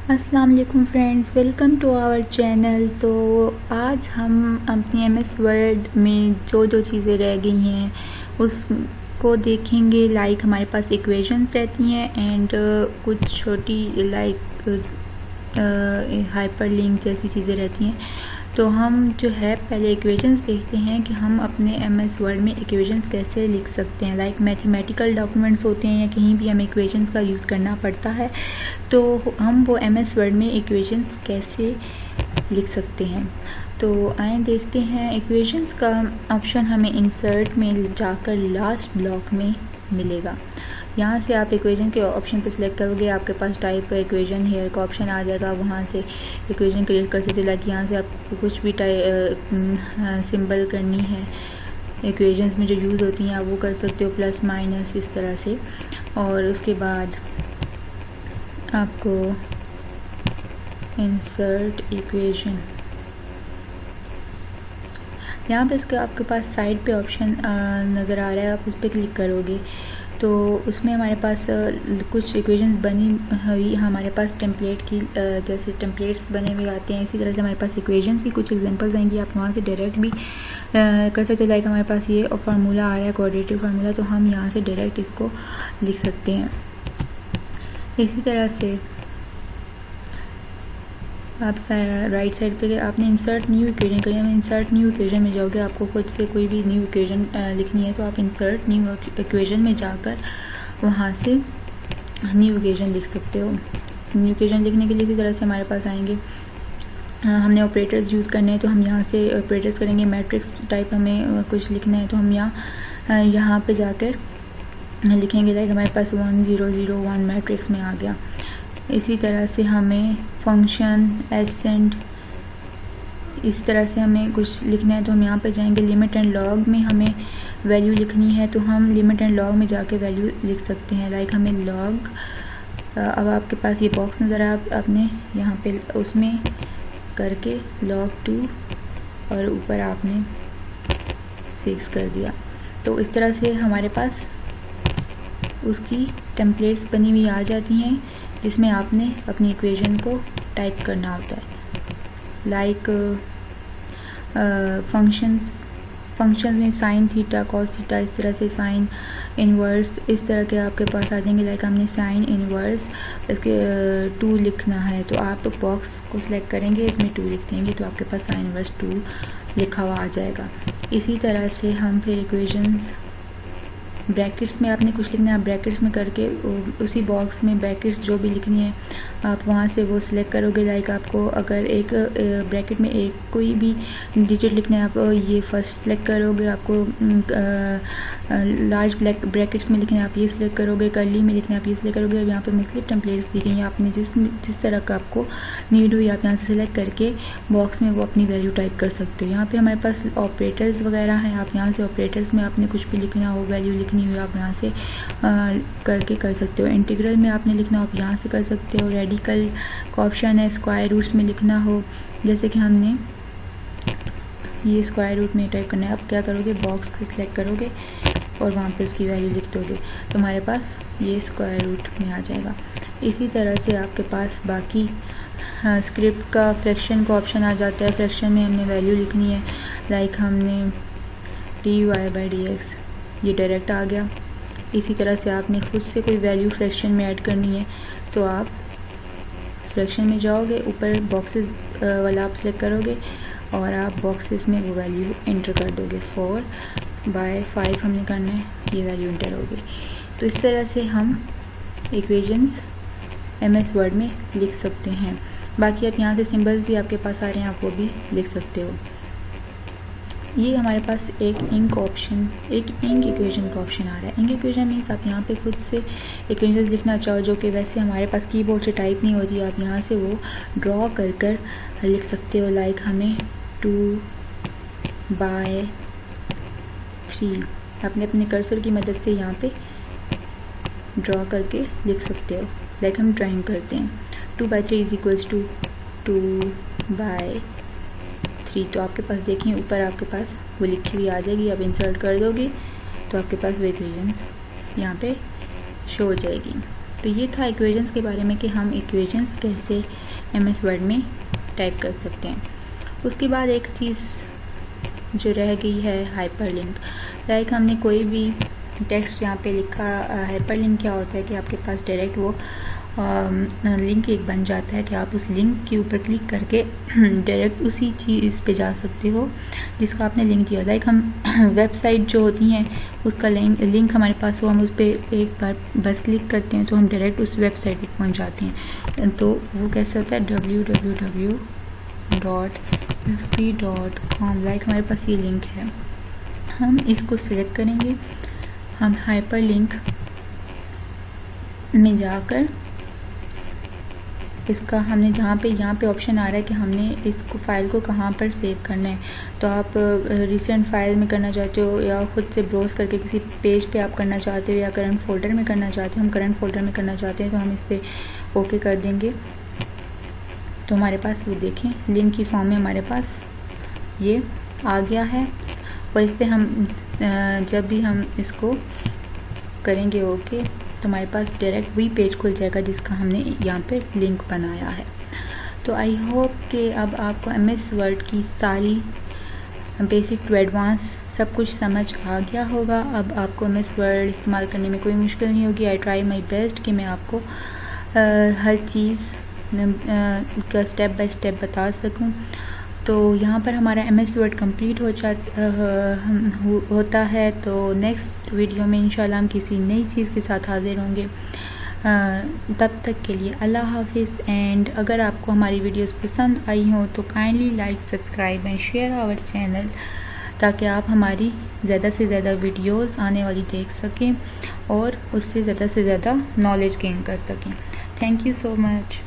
अस्सलाम वालेकुम friends, welcome to our channel. तो आज हम अपनी एमएस वर्ड में जो जो चीज़ें रह गई हैं उसको देखेंगे। लाइक हमारे पास इक्वेशंस रहती हैं एंड कुछ छोटी लाइक हाइपरलिंक जैसी चीज़ें रहती हैं। तो हम जो है पहले इक्वेशंस देखते हैं कि हम अपने एमएस वर्ड में इक्वेशंस कैसे लिख सकते हैं। लाइक मैथमेटिकल डॉक्यूमेंट्स होते हैं या कहीं भी हमें इक्वेशंस का यूज़ करना पड़ता है, तो हम वो एमएस वर्ड में इक्वेशंस कैसे लिख सकते हैं। तो आए देखते हैं। इक्वेशंस का ऑप्शन हमें इंसर्ट में जाकर लास्ट ब्लॉक में मिलेगा। यहाँ से आप इक्वेशन के ऑप्शन पर सिलेक्ट करोगे, आपके पास टाइप इक्वेशन हेयर का ऑप्शन आ जाएगा। वहाँ से इक्वेशन क्रिएट कर सकते हो। लाइक यहाँ से आपको कुछ भी सिंबल करनी है, इक्वेशंस में जो यूज़ होती हैं आप वो कर सकते हो, प्लस माइनस इस तरह से। और उसके बाद आपको इंसर्ट इक्वेशन, यहाँ पे इसका आपके पास साइड पे ऑप्शन नज़र आ रहा है, आप उस पर क्लिक करोगे तो उसमें हमारे पास कुछ इक्वेशंस बनी हुई हमारे पास टेम्पलेट की जैसे टेम्पलेट्स बने हुए आते हैं। इसी तरह से हमारे पास इक्वेशंस की कुछ एग्जांपल्स आएंगी, आप वहाँ से डायरेक्ट भी कर सकते हो। लाइक हमारे पास ये फार्मूला आ रहा है, क्वाड्रेटिक फार्मूला, तो हम यहाँ से डायरेक्ट इसको लिख सकते हैं। इसी तरह से आप राइट साइड पे आपने इंसर्ट न्यू इक्वेशन करनी है। इंसर्ट न्यू इक्वेशन में जाओगे, आपको खुद से कोई भी न्यू इक्वेशन लिखनी है तो आप इंसर्ट न्यू इक्वेशन में जाकर वहाँ से न्यू इक्वेशन लिख सकते हो। न्यू इक्वेशन लिखने के लिए इसी तरह से हमारे पास आएंगे। हमने ऑपरेटर्स यूज़ करने हैं तो हम यहाँ से ऑपरेटर्स करेंगे। मैट्रिक्स टाइप हमें कुछ लिखना है तो हम यहाँ पे जाकर लिखेंगे। लाइक हमारे पास 1 0 0 1 मैट्रिक्स में आ गया। इसी तरह से हमें फंक्शन एसेंड, इस तरह से हमें कुछ लिखना है तो हम यहाँ पे जाएंगे। लिमिट एंड लॉग में हमें वैल्यू लिखनी है तो हम लिमिट एंड लॉग में जाके वैल्यू लिख सकते हैं। लाइक हमें लॉग, अब आपके पास ये बॉक्स नज़र आ, आपने यहाँ पे उसमें करके log 2 और ऊपर आपने 6 कर दिया। तो इस तरह से हमारे पास उसकी टेम्पलेट्स बनी हुई आ जाती हैं जिसमें आपने अपनी इक्वेशन को टाइप करना होता है। लाइक फंक्शंस में साइन थीटा, कॉस थीटा, इस तरह से साइन इनवर्स, इस तरह के आपके पास आ जाएंगे। लाइक हमने साइन इनवर्स इसके 2 लिखना है तो आप बॉक्स को सिलेक्ट करेंगे, इसमें 2 लिख देंगे तो आपके पास साइन इनवर्स 2 लिखा हुआ आ जाएगा। इसी तरह से हम फिर इक्वेशंस ब्रैकेट्स में आपने कुछ लिखना है, ब्रैकेट्स में करके उसी बॉक्स में ब्रैकेट्स जो भी लिखनी है आप वहाँ से वो सिलेक्ट करोगे। लाइक आपको अगर एक ब्रैकेट में एक कोई भी डिजिट लिखना है आप ये फर्स्ट सिलेक्ट करोगे। आपको लार्ज ब्रैकेट्स में लिखना है आप ये सिलेक्ट करोगे, कर्ली में लिखना है आप ये सिलेक्ट करोगे। अब यहाँ पे मुख्तलिफ टेम्पलेट्स दी गई हैं, आपने जिस तरह का आपको नीड हुई आप यहाँ से सिलेक्ट करके बॉक्स में वो अपनी वैल्यू टाइप कर सकते हो। यहाँ पे हमारे पास ऑपरेटर्स वगैरह हैं, आप यहाँ से ऑपरेटर्स में आपने कुछ भी लिखना हो, वैल्यू लिखनी हुई आप यहाँ से करके कर सकते हो। इंटीग्रल में आपने लिखना हो आप यहाँ से कर सकते हो। रेडिकल का ऑप्शन है, स्क्वायर रूट्स में लिखना हो जैसे कि हमने ये स्क्वायर रूट में टाइप करना है, आप क्या करोगे बॉक्स को सिलेक्ट करोगे और वहाँ पे उसकी वैल्यू लिख दोगे तो हमारे पास ये स्क्वायर रूट में आ जाएगा। इसी तरह से आपके पास बाकी स्क्रिप्ट का फ्रैक्शन का ऑप्शन आ जाता है। फ्रैक्शन में हमने वैल्यू लिखनी है। लाइक हमने dy/dx, ये डायरेक्ट आ गया। इसी तरह से आपने खुद से कोई वैल्यू फ्रैक्शन में ऐड करनी है तो आप फ्रैक्शन में जाओगे, ऊपर बॉक्सेस वाला आप सिलेक्ट करोगे और आप बॉक्सेस में वो वैल्यू एंटर कर दोगे। 4/5 हमने करना है, ये वैल्यू एंटर होगी। तो इस तरह से हम इक्वेशंस एमएस वर्ड में लिख सकते हैं। बाकी आप यहाँ से सिंबल्स भी आपके पास आ रहे हैं, आप वो भी लिख सकते हो। ये हमारे पास एक इंक इक्वेशन का ऑप्शन आ रहा है। इंक इक्वेशन मीन्स आप यहाँ पे खुद से इक्वेशन लिखना चाहो जो कि वैसे हमारे पास कीबोर्ड से टाइप नहीं होती, आप यहाँ से वो ड्रॉ कर लिख सकते हो। लाइक हमें 2/3 आपने अपने कर्सर की मदद से यहाँ पे ड्रॉ करके लिख सकते हो। लाइक हम ड्राइंग करते हैं 2/3 = 2/3, तो आपके पास देखें ऊपर आपके पास वो लिखी हुई आ जाएगी। आप इंसर्ट कर दोगे तो आपके पास वो इक्वेशंस यहाँ पे शो हो जाएगी। तो ये था इक्वेशंस के बारे में कि हम इक्वेशंस कैसे MS वर्ड में टाइप कर सकते हैं। उसके बाद एक चीज़ जो रह गई है हाइपरलिंक। लाइक हमने कोई भी टेक्स्ट यहाँ पे लिखा, हाइपरलिंक क्या होता है कि आपके पास डायरेक्ट वो लिंक एक बन जाता है कि आप उस लिंक के ऊपर क्लिक करके डायरेक्ट उसी चीज़ पे जा सकते हो जिसका आपने लिंक दिया। लाइक हम वेबसाइट जो होती हैं उसका लिंक हमारे पास हो, हम उस पर एक बार बस क्लिक करते हैं तो हम डायरेक्ट उस वेबसाइट पे पहुंच जाते हैं। तो वो कैसे होता है, www.fb.com। लाइक हमारे पास ये लिंक है, हम इसको सिलेक्ट करेंगे, हम हाइपर लिंक में जाकर इसका हमने यहाँ पे ऑप्शन आ रहा है कि हमने इसको फाइल को कहाँ पर सेव करना है। तो आप रिसेंट फाइल में करना चाहते हो या खुद से ब्राउज करके किसी पेज पे आप करना चाहते हो या करंट फोल्डर में करना चाहते हो। हम करंट फोल्डर में करना चाहते हैं तो हम इस पर ओके कर देंगे। तो हमारे पास वो देखें लिंक की फॉर्म में हमारे पास ये आ गया है। और इस पर हम जब भी हम इसको करेंगे ओके तो हमारे पास डायरेक्ट वही पेज खुल जाएगा जिसका हमने यहाँ पे लिंक बनाया है। तो आई होप कि अब आपको MS वर्ड की सारी बेसिक टू एडवांस सब कुछ समझ आ गया होगा। अब आपको MS वर्ड इस्तेमाल करने में कोई मुश्किल नहीं होगी। आई ट्राई माई बेस्ट कि मैं आपको हर चीज़ का स्टेप बाय स्टेप बता सकूं। तो यहाँ पर हमारा MS वर्ड कंप्लीट होता है। तो नेक्स्ट वीडियो में इंशाल्लाह हम किसी नई चीज़ के साथ हाजिर होंगे। तब तक के लिए अल्लाह हाफिज़। एंड अगर आपको हमारी वीडियोस पसंद आई हो तो kindly like, subscribe and share our channel ताकि आप हमारी ज़्यादा से ज़्यादा वीडियोस आने वाली देख सकें और उससे ज़्यादा से ज़्यादा नॉलेज गेन कर सकें। Thank you so much.